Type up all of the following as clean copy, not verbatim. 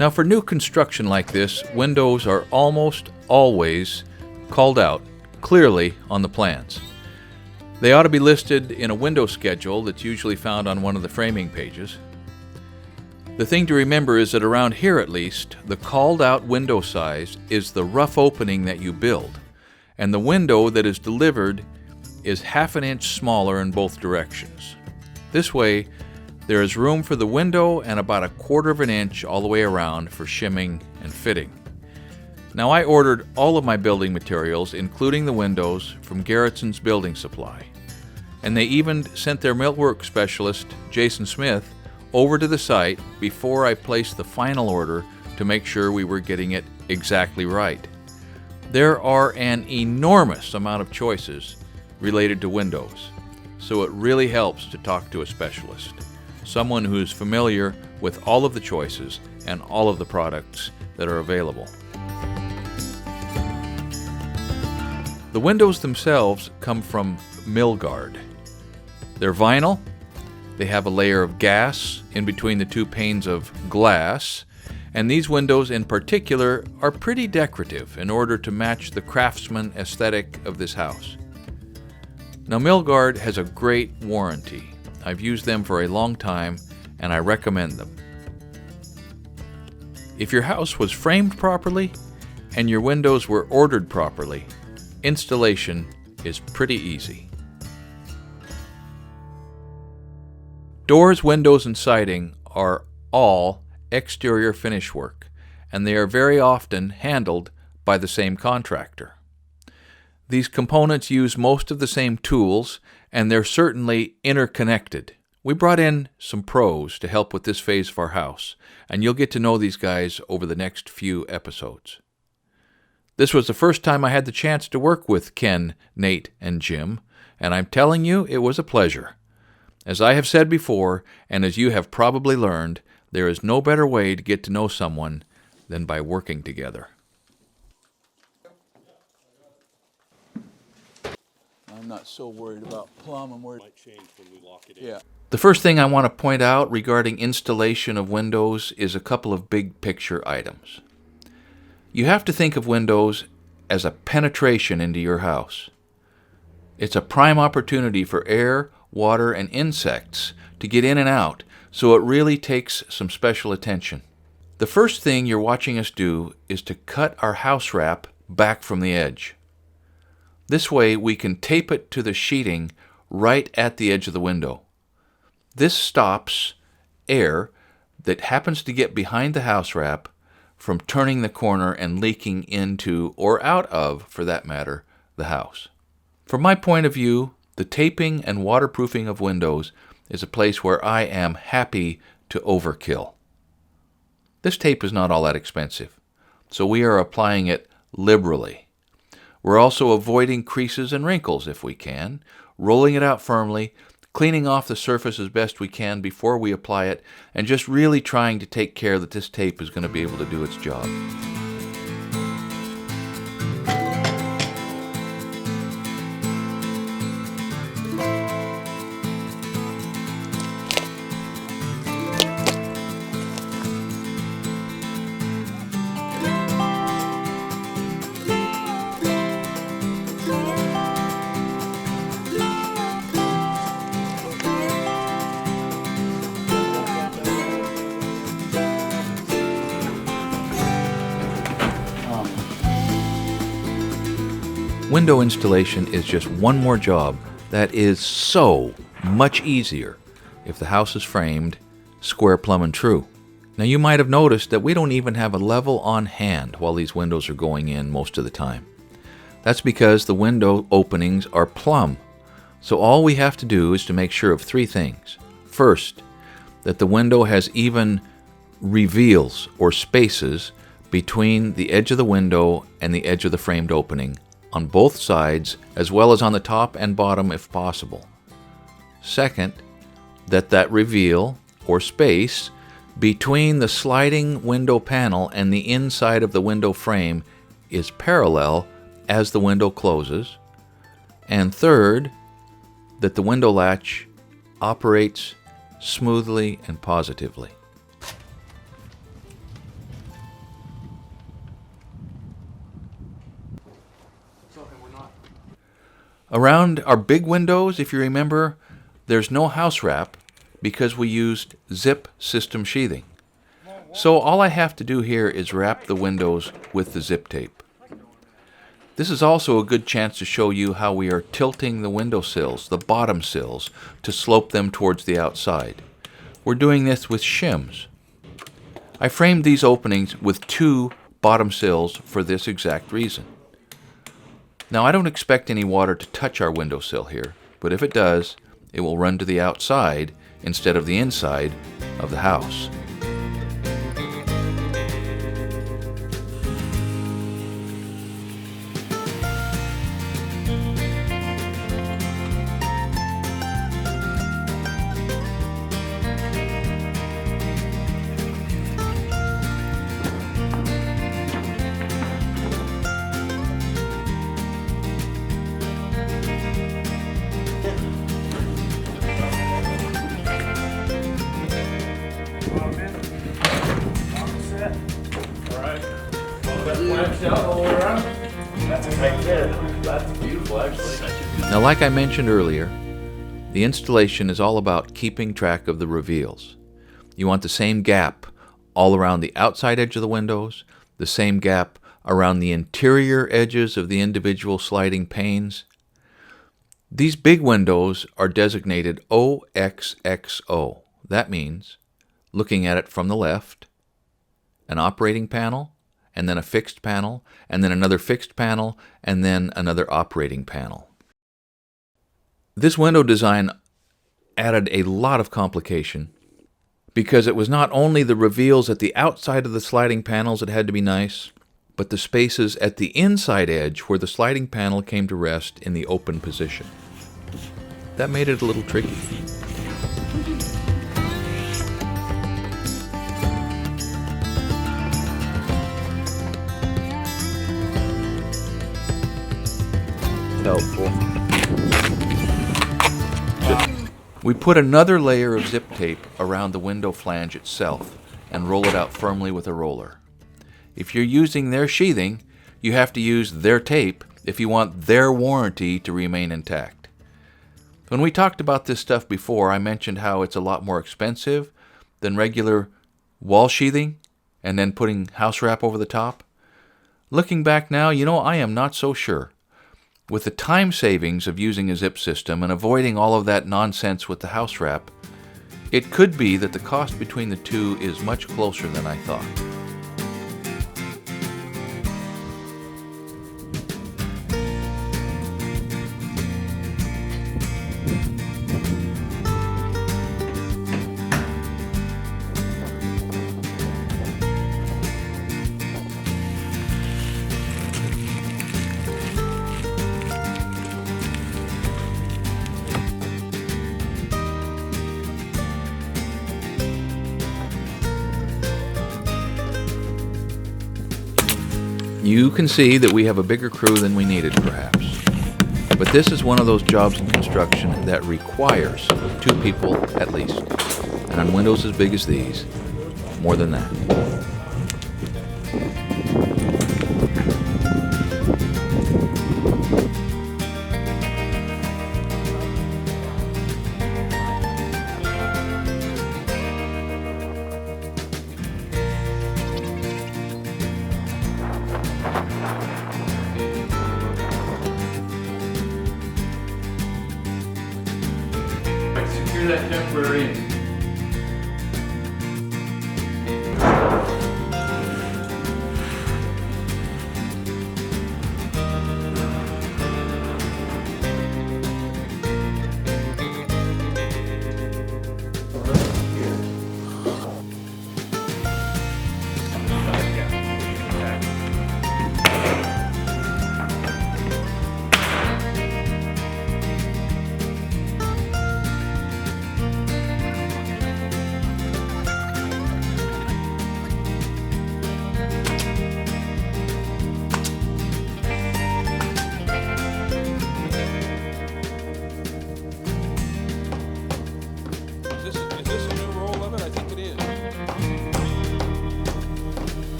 Now for new construction like this, windows are almost always called out clearly on the plans. They ought to be listed in a window schedule that's usually found on one of the framing pages. The thing to remember is that around here at least, the called out window size is the rough opening that you build, and the window that is delivered is ½ an inch smaller in both directions. This way, there is room for the window and about ¼ an inch all the way around for shimming and fitting. Now I ordered all of my building materials, including the windows, from Garrett's Building Supply. And they even sent their millwork specialist, Jason Smith, over to the site before I placed the final order to make sure we were getting it exactly right. There are an enormous amount of choices related to windows, so it really helps to talk to a specialist, someone who's familiar with all of the choices and all of the products that are available. The windows themselves come from Milgard. They're vinyl. They have a layer of gas in between the two panes of glass, and these windows in particular are pretty decorative in order to match the craftsman aesthetic of this house. Now Milgard has a great warranty. I've used them for a long time and I recommend them. If your house was framed properly and your windows were ordered properly, installation is pretty easy. Doors, windows, and siding are all exterior finish work, and they are very often handled by the same contractor. These components use most of the same tools, and they're certainly interconnected. We brought in some pros to help with this phase of our house, and you'll get to know these guys over the next few episodes. This was the first time I had the chance to work with Ken, Nate, and Jim, and I'm telling you, it was a pleasure. As I have said before, and as you have probably learned, there is no better way to get to know someone than by working together. I'm not so worried about plumb. I'm worried. Might change when we lock it in. Yeah. The first thing I want to point out regarding installation of windows is a couple of big picture items. You have to think of windows as a penetration into your house. It's a prime opportunity for air, water, and insects to get in and out, so it really takes some special attention. The first thing you're watching us do is to cut our house wrap back from the edge. This way we can tape it to the sheeting right at the edge of the window. This stops air that happens to get behind the house wrap from turning the corner and leaking into, or out of, for that matter, the house. From my point of view, the taping and waterproofing of windows is a place where I am happy to overkill. This tape is not all that expensive, so we are applying it liberally. We're also avoiding creases and wrinkles if we can, rolling it out firmly, cleaning off the surface as best we can before we apply it, and just really trying to take care that this tape is going to be able to do its job. Window installation is just one more job that is so much easier if the house is framed square, plumb, and true. Now you might have noticed that we don't even have a level on hand while these windows are going in most of the time. That's because the window openings are plumb. So all we have to do is to make sure of three things. First, that the window has even reveals or spaces between the edge of the window and the edge of the framed opening on both sides, as well as on the top and bottom if possible. Second, that reveal or space between the sliding window panel and the inside of the window frame is parallel as the window closes. And third, that the window latch operates smoothly and positively. Around our big windows, if you remember, there's no house wrap because we used zip system sheathing. So all I have to do here is wrap the windows with the zip tape. This is also a good chance to show you how we are tilting the window sills, the bottom sills, to slope them towards the outside. We're doing this with shims. I framed these openings with 2 bottom sills for this exact reason. Now I don't expect any water to touch our windowsill here, but if it does, it will run to the outside instead of the inside of the house. Now, like I mentioned earlier, the installation is all about keeping track of the reveals. You want the same gap all around the outside edge of the windows, the same gap around the interior edges of the individual sliding panes. These big windows are designated OXXO. That means, looking at it from the left, an operating panel, and then a fixed panel, and then another fixed panel, and then another operating panel. This window design added a lot of complication because it was not only the reveals at the outside of the sliding panels that had to be nice, but the spaces at the inside edge where the sliding panel came to rest in the open position. That made it a little tricky. Helpful. We put another layer of zip tape around the window flange itself and roll it out firmly with a roller. If you're using their sheathing, you have to use their tape if you want their warranty to remain intact. When we talked about this stuff before, I mentioned how it's a lot more expensive than regular wall sheathing and then putting house wrap over the top. Looking back now, I am not so sure. With the time savings of using a zip system and avoiding all of that nonsense with the house wrap, it could be that the cost between the two is much closer than I thought. You can see that we have a bigger crew than we needed, perhaps. But this is one of those jobs in construction that requires 2 people at least. And on windows as big as these, more than that. Secure that temporary in.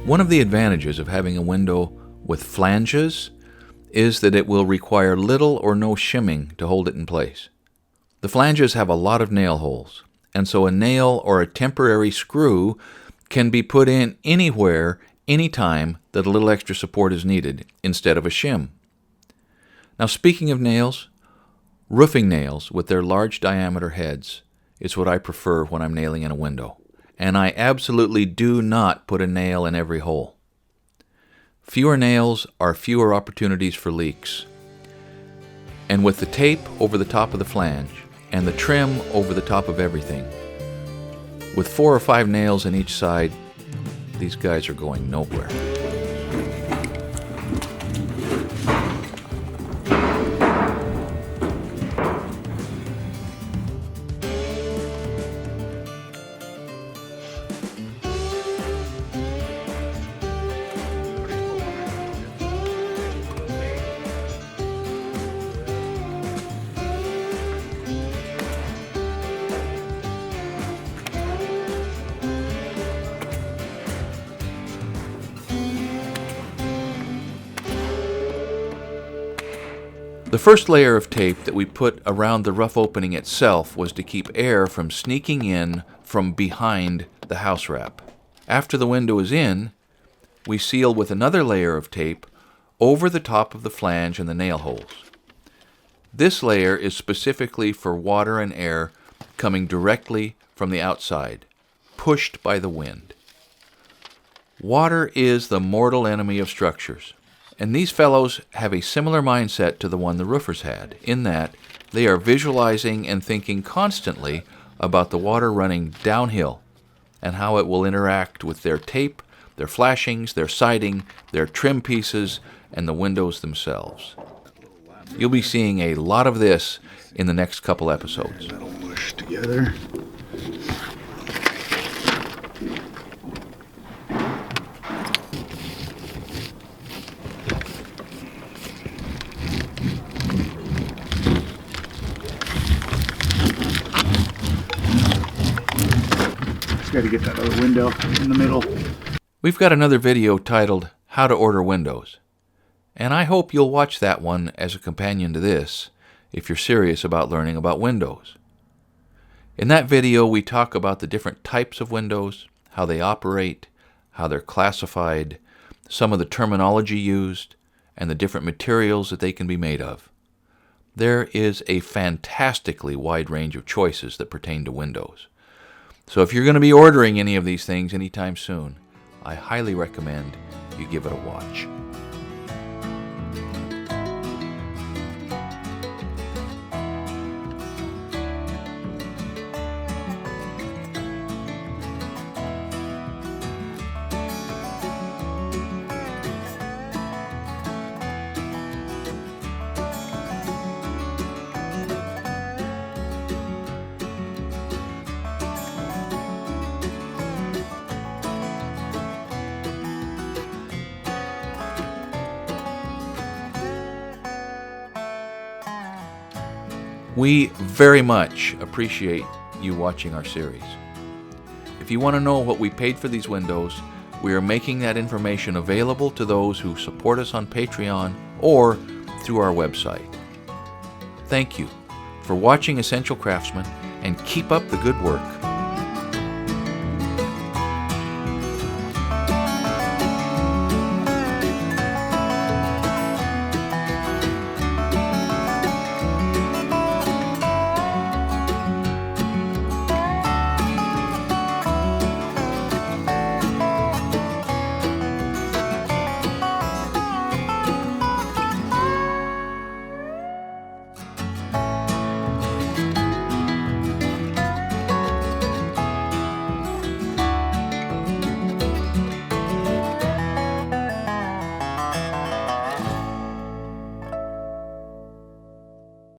One of the advantages of having a window with flanges is that it will require little or no shimming to hold it in place. The flanges have a lot of nail holes, and so a nail or a temporary screw can be put in anywhere, anytime that a little extra support is needed instead of a shim. Now, speaking of nails, roofing nails with their large diameter heads is what I prefer when I'm nailing in a window, and I absolutely do not put a nail in every hole. Fewer nails are fewer opportunities for leaks. And with the tape over the top of the flange and the trim over the top of everything, with 4 or 5 nails in each side, these guys are going nowhere. The first layer of tape that we put around the rough opening itself was to keep air from sneaking in from behind the house wrap. After the window is in, we seal with another layer of tape over the top of the flange and the nail holes. This layer is specifically for water and air coming directly from the outside, pushed by the wind. Water is the mortal enemy of structures. And these fellows have a similar mindset to the one the roofers had, in that they are visualizing and thinking constantly about the water running downhill and how it will interact with their tape, their flashings, their siding, their trim pieces, and the windows themselves. You'll be seeing a lot of this in the next couple episodes. That'll mush together. Got to get that other window in the middle. We've got another video titled How to Order Windows, and I hope you'll watch that one as a companion to this if you're serious about learning about windows. In that video, we talk about the different types of windows, how they operate, how they're classified, some of the terminology used, and the different materials that they can be made of. There is a fantastically wide range of choices that pertain to windows. So if you're going to be ordering any of these things anytime soon, I highly recommend you give it a watch. We very much appreciate you watching our series. If you want to know what we paid for these windows, we are making that information available to those who support us on Patreon or through our website. Thank you for watching Essential Craftsman, and keep up the good work.